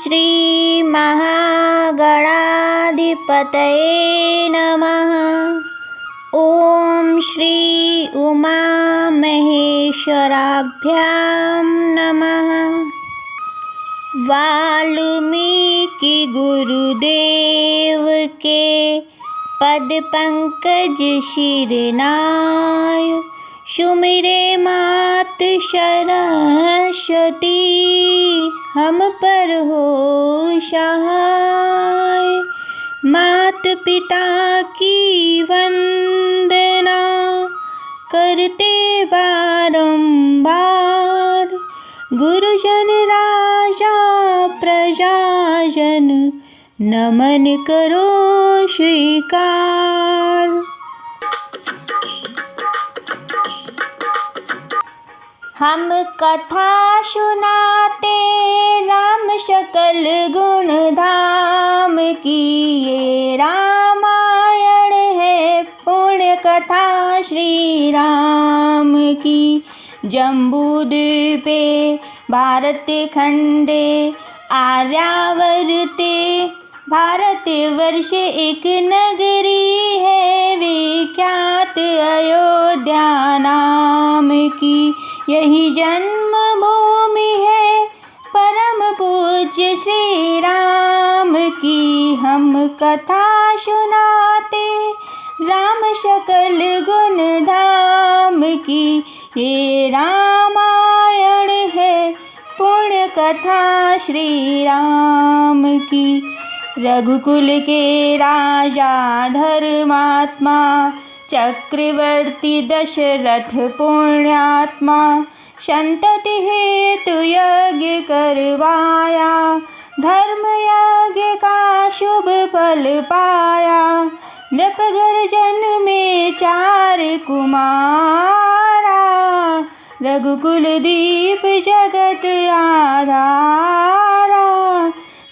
श्री महागणाधिपतये नमः। ओम श्री उमामहेश्वराभ्यां नमः। वाल्मीकि गुरुदेव के पद पंकज शिरनाय, सुमिरे मात सरस्वती हम पर हो सहाय। मात पिता की वंदना करते बारंबार, गुरुजन राजा प्रजाजन नमन करो स्वीकार। हम कथा सुनाते राम सकल गुण धाम की, ये रामायण है पुण्य कथा श्री राम की। जम्बूद्वीपे भारत खंडे आर्यावर्ते भारतवर्ष एक नगरी है विख्यात अयोध्या नाम की। यही जन्मभूमि है परम पूज्य श्री राम की। हम कथा सुनाते राम सकल गुण धाम की, ये रामायण है पुण्य कथा श्री राम की। रघुकुल के राजा धर्मात्मा, चक्रवर्ती दशरथ पुण्यात्मा, संतति हेतु यज्ञ करवाया, धर्म यज्ञ का शुभ फल पाया। नृपगर जन्मे चार कुमारा, रघुकुल दीप जगत आधारा।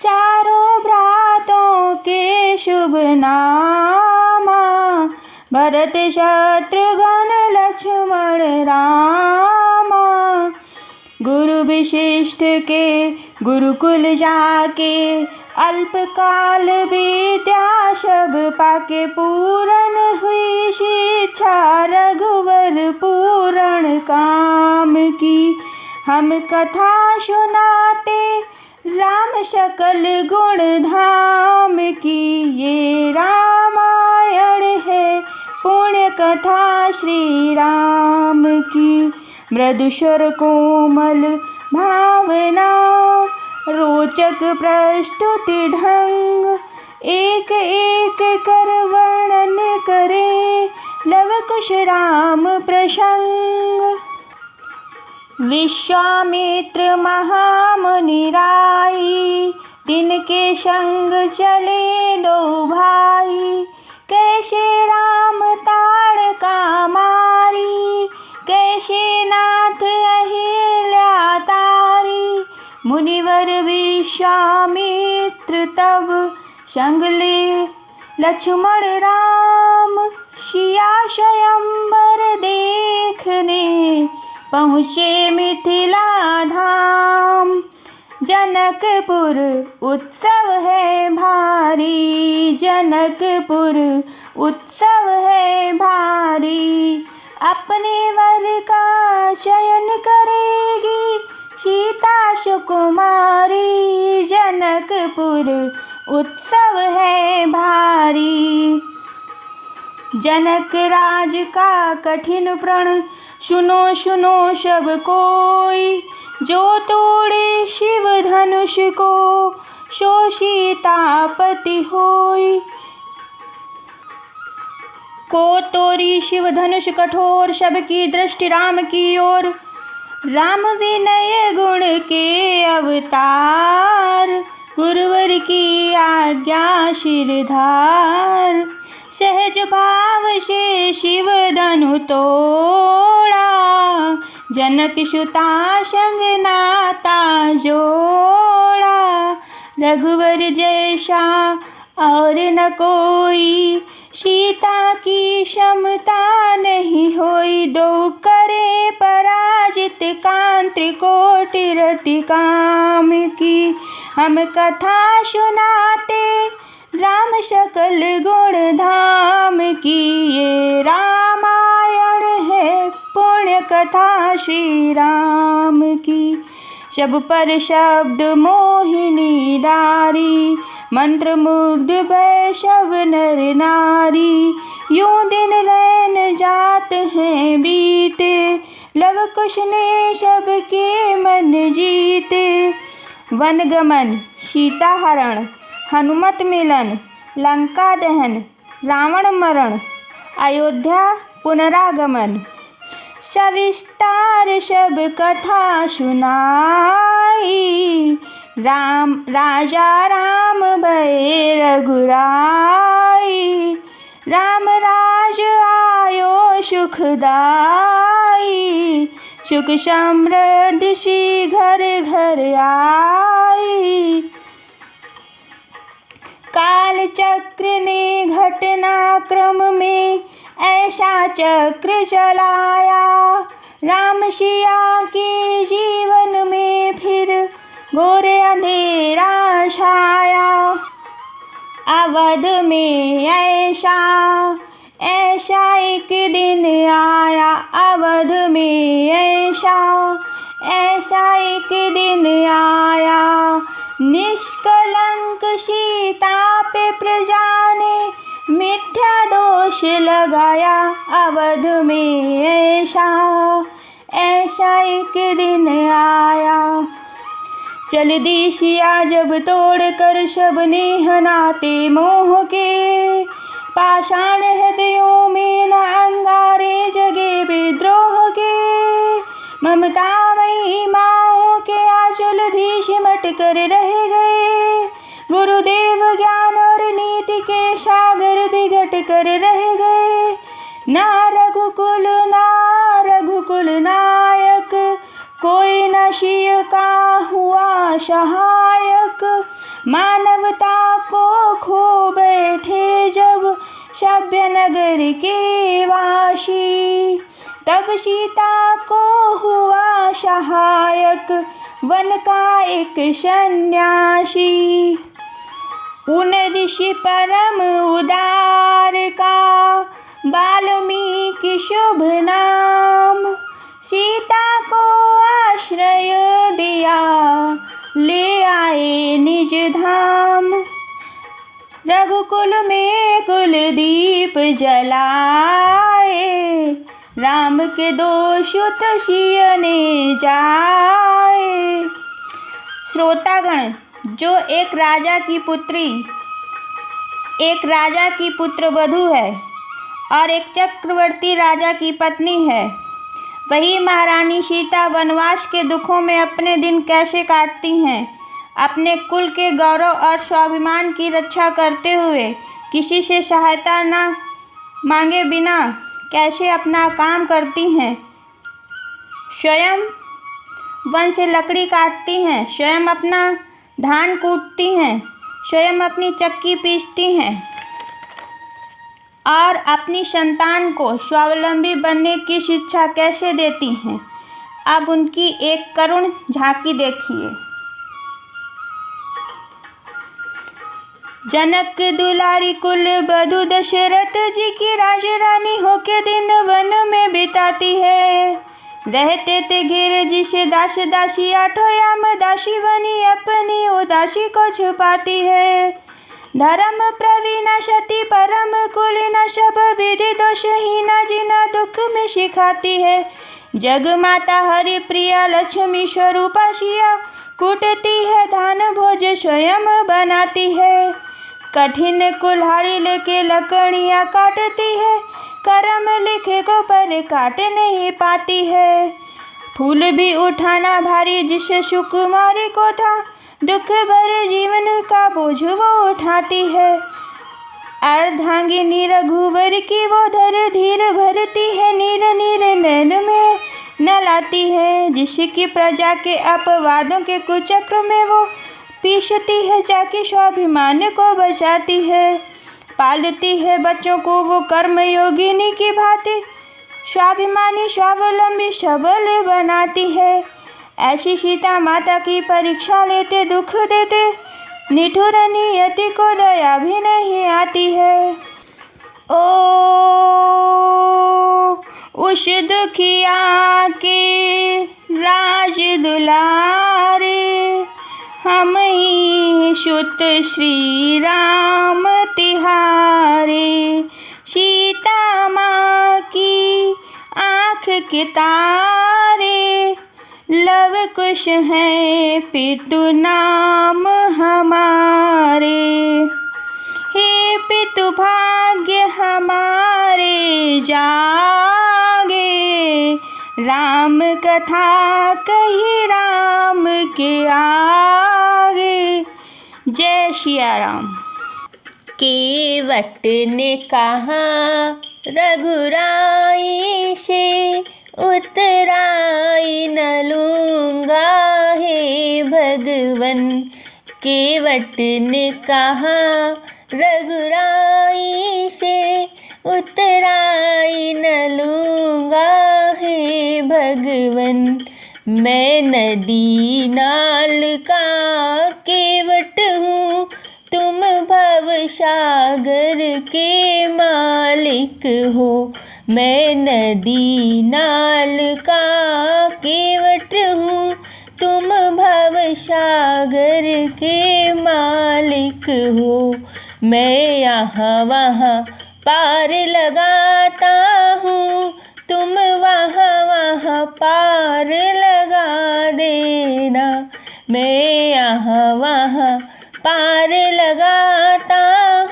चारों भ्रातों के शुभ नामा, भरत शत्रुघ्न लक्ष्मण रामा। गुरु विशिष्ट के गुरुकुल जाके, अल्पकाल बीत्या सब पाके। पूर्ण हुई शिक्षा रघुवर पूर्ण काम की। हम कथा सुनाते राम सकल गुण धाम की, ये रामायण है पुण्य कथा श्री राम की। मृदुस्वर कोमल भावना, रोचक प्रस्तुति ढंग, एक एक कर वर्णन करे लव कुश राम प्रसंग। विश्वामित्र महामुनि राई, तिनके संग चले दो भाई। कैसे राम ताड़का मारी, कैसे नाथ अहिल्या तारी। मुनिवर विश्वामित्र तब संग ले लक्ष्मण राम, सिया स्वयंवर देखने पहुँचे मिथिला धाम। जनकपुर उत्सव है भारी, जनकपुर उत्सव है भारी। अपने वर का चयन करेगी सीता सुकुमारी, जनकपुर उत्सव है भारी। जनक राज का कठिन प्रण सुनो सुनो सब कोई, जो तोड़े शिव धनुष को सो सीतापति होई। को तोरी शिव धनुष कठोर, सबकी दृष्टि राम की ओर। राम विनय गुण के अवतार, गुरुवर की आज्ञा शिरधार। सहज भाव से शिव धनु तोड़ा, जनक सुता संग नाता जोड़ा। रघुवर जैसा और न कोई, सीता की क्षमता नहीं होई। दो करे पराजित कांत्रिकोटि रति काम की, हम कथा सुनाते राम सकल गुण धाम की। ये रामायण है पुण्य कथा श्री राम की। शब पर शब्द मोहिनी डारी, मंत्र मुग्ध वैष्णव नर नारी। यूं दिन रैन जात हैं बीते, लव कुश ने सबके मन जीते। वनगमन, सीता हरण, हनुमत मिलन, लंका दहन, रावण मरण, अयोध्या पुनरागमन। सविस्तार सब कथा सुनाई, राजा राम भये रघुराई। राम राज आयो सुखदाई, सुख समृद्धि सी घर घर आई। काल चक्र ने घटना क्रम में ऐसा चक्र चलाया, राम सिया के जीवन में फिर घोर अंधेरा छाया। अवध में ऐसा एक दिन आया, अवध में ऐसा एक दिन आया। निष्कलंक सीता पे प्रजा ने मिथ्या दोष लगाया, अवध में ऐसा एक दिन आया। चल दी सिया जब तोड़ कर शब नेह नाते मोह के, पाषाण हृदयों में न अंगारे जगे विद्रोह के। ममतामयी माओं के आंचल भी सिमट कर रह गए, गुरुदेव ज्ञान और नीति के सागर बिगट कर रह गए। ना रघुकुल नायक, कोई न शिय का हुआ सहायक। मानवता को खो बैठे जब सभ्य नगर के वासी, तब सीता को हुआ सहायक वन का एक सन्यासी। उन ऋषि परम उदार का वाल्मीकि शुभ नाम, सीता को आश्रय दिया ले आए निज धाम। रघुकुल में कुलदीप जलाए, राम के दो सुत सिय ने जाए। श्रोतागण, जो एक राजा की पुत्र वधू है और एक चक्रवर्ती राजा की पत्नी है, वही महारानी सीता वनवास के दुखों में अपने दिन कैसे काटती हैं, अपने कुल के गौरव और स्वाभिमान की रक्षा करते हुए किसी से सहायता न मांगे बिना कैसे अपना काम करती हैं। स्वयं वन से लकड़ी काटती हैं, स्वयं अपना धान कूटती हैं, स्वयं अपनी चक्की पीसती हैं और अपनी संतान को स्वावलंबी बनने की शिक्षा कैसे देती हैं। अब उनकी एक करुण झांकी देखिए। जनक दुलारी कुल वधू दशरथ जी की राजरानी होके दिन वन में बिताती है। रहते थे घेरे जिसे दास दासी, आठों याम दासी बनी अपनी उदासी को छुपाती है। धर्म प्रवीणा सती परम कुलीना, सब विधि दोषहीना जिना दुख में सिखाती है। जग माता हरि प्रिया लक्ष्मी स्वरूपा सिया, कूटती है धान भोज स्वयं बनाती है। कठिन कुल्हाड़ी लेके लकड़ियाँ काटती है, कर्म लिखे को पर काट नहीं पाती है। फूल भी उठाना भारी जिसे सुकुमारी को था, दुख भरे जीवन का बोझ वो उठाती है। अर्धांगिनी रघुवर की वो धर धीर भरती है, नीर नीर नैन में न लाती है। जिसकी प्रजा के अपवादों के कुचक्र में वो पीसती है, जाके स्वाभिमान को बचाती है। पालती है बच्चों को वो कर्म योगिनी की भांति, स्वाभिमानी स्वावलंबी सबल बनाती है। ऐसी सीता माता की परीक्षा लेते, दुख देते, निठुर नियति को दया भी नहीं आती है। ओ उस दुखिया के राज दुलारे, हम ही सुत श्री राम तिहारे। सीता माँ की आँख के तारे, लव कुश हैं पितु नाम हमारे। हे पितु भाग्य हमारे जागे, राम कथा कही राम के आगे। जय सिया राम। केवट ने कहा रघुराई से, उतराई न लूँगा हे भगवन। केवट ने कहा रघुराई से, उतराई न लूँगा हे भगवन। मैं नदी नाल का केवट हूँ, तुम भवसागर के मालिक हो। मैं नदी नाल का केवट हूँ, तुम भवसागर के मालिक हो। मैं यहाँ वहाँ पार लगाता हूँ, तुम वहाँ वहाँ पार लगा देना। मैं यहाँ वहाँ पार लगाता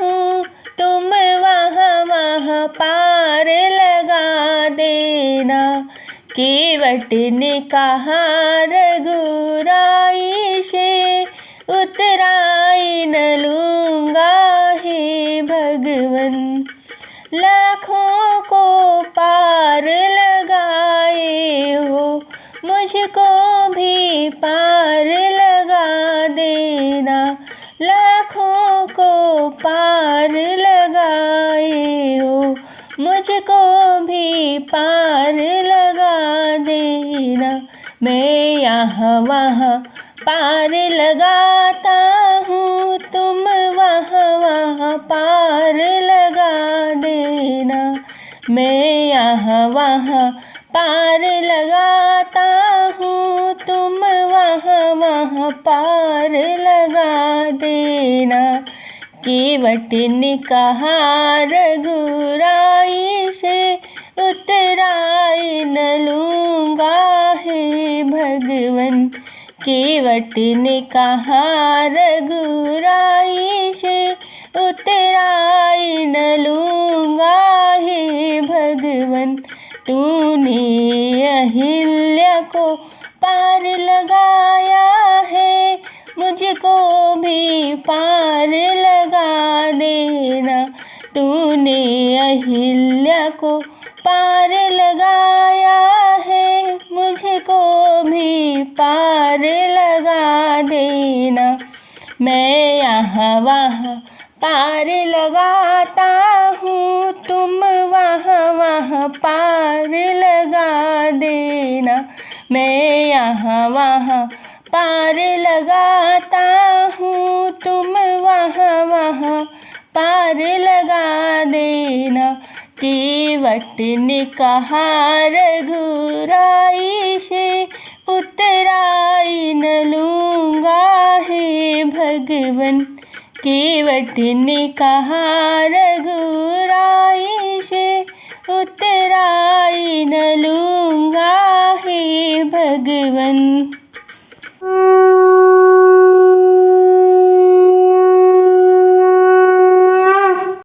हूँ, तुम वहाँ वहाँ पार लगा देना। केवट ने कहा रघुराई से, उतराई न लूँगा हे भगवन। लाखों को पार लगाए हो, मुझको भी पार लगा देना। लाखों को पार लगाए हो, मुझको भी पार लगा देना। मैं यहाँ वहाँ पार लगाता हूँ, तुम वहाँ वहाँ पार लगा देना। मैं यहाँ वहाँ पार लगाता हूँ, तुम वहाँ वहाँ पार लगा देना। केवट ने कहा रघुराई से, उतराई न लूँगा हे भगवन। केवट ने कहा रघुराई से, उतराई न लूँगा हे भगवन। तूने अहिल्या को पार लगाया है, मुझको भी पार लगा देना। तूने अहिल्या को पार लगाया है, मुझको भी पार लगा देना। मैं यहाँ वहाँ पार लगाता हूँ, तुम वहाँ वहाँ पार लगा देना। मैं यहाँ वहाँ पार लगाता हूँ, तुम वहाँ वहाँ पार लगा देना। केवट ने कहा रघुराई से, उतराई न लूँगा हे भगवन। केवट ने कहा रघुराई से, उतराई न लूँगा हे भगवन।